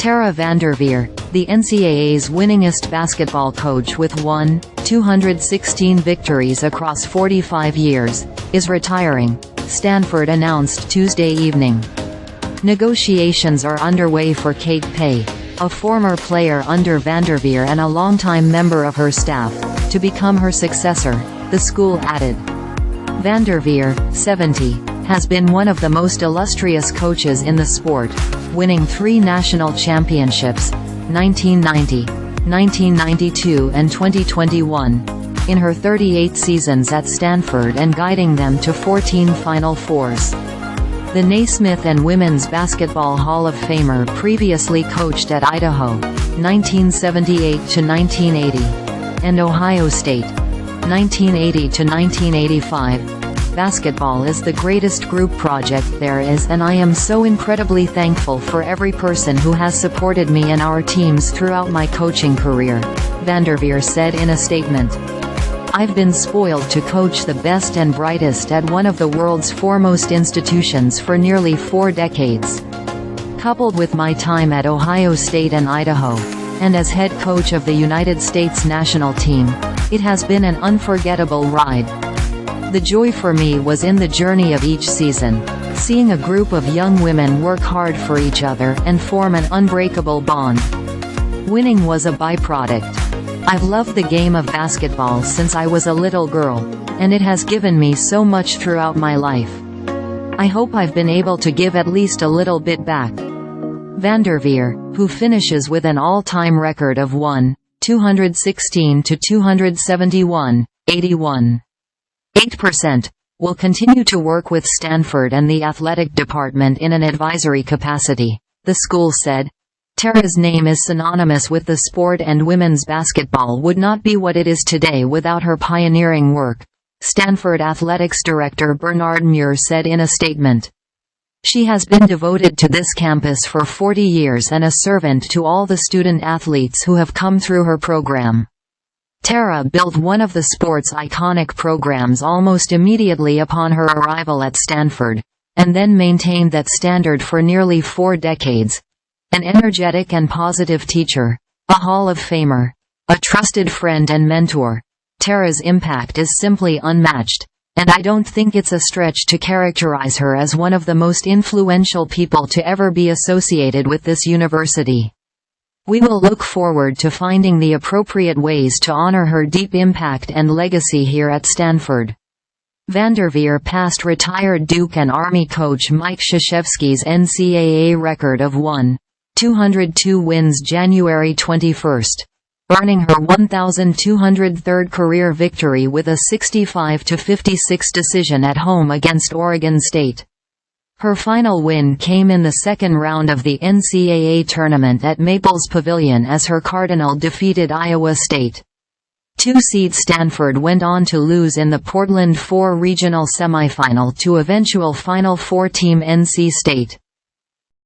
Tara VanDerveer, the NCAA's winningest basketball coach with 216 victories across 45 years, is retiring, Stanford announced Tuesday evening. Negotiations are underway for Kate Paye, a former player under VanDerveer and a longtime member of her staff, to become her successor, the school added. VanDerveer, 70, has been one of the most illustrious coaches in the sport, winning 3 national championships, 1990, 1992 and 2021, in her 38 seasons at Stanford and guiding them to 14 Final Fours. The Naismith and Women's Basketball Hall of Famer previously coached at Idaho, 1978 to 1980, and Ohio State, 1980 to 1985. Basketball is the greatest group project there is, and I am so incredibly thankful for every person who has supported me and our teams throughout my coaching career, VanDerveer said in a statement. I've been spoiled to coach the best and brightest at one of the world's foremost institutions for nearly 4 decades. Coupled with my time at Ohio State and Idaho, and as head coach of the United States national team, it has been an unforgettable ride. The joy for me was in the journey of each season, seeing a group of young women work hard for each other and form an unbreakable bond. Winning was a byproduct. I've loved the game of basketball since I was a little girl, and it has given me so much throughout my life. I hope I've been able to give at least a little bit back. VanDerveer, who finishes with an all-time record of 216 to 271, 81.8%, will continue to work with Stanford and the athletic department in an advisory capacity, the school said. Tara's name is synonymous with the sport, and women's basketball would not be what it is today without her pioneering work, Stanford Athletics Director Bernard Muir said in a statement. She has been devoted to this campus for 40 years and a servant to all the student athletes who have come through her program. Tara built one of the sport's iconic programs almost immediately upon her arrival at Stanford, and then maintained that standard for nearly 4 decades. An energetic and positive teacher, a Hall of Famer, a trusted friend and mentor, Tara's impact is simply unmatched, and I don't think it's a stretch to characterize her as one of the most influential people to ever be associated with this university. We will look forward to finding the appropriate ways to honor her deep impact and legacy here at Stanford. VanDerveer passed retired Duke and Army coach Mike Krzyzewski's NCAA record of 202 wins January 21, earning her 1,203rd career victory with a 65-56 decision at home against Oregon State. Her final win came in the second round of the NCAA tournament at Maples Pavilion as her Cardinal defeated Iowa State. 2-seed Stanford went on to lose in the Portland 4 regional semifinal to eventual Final Four team NC State.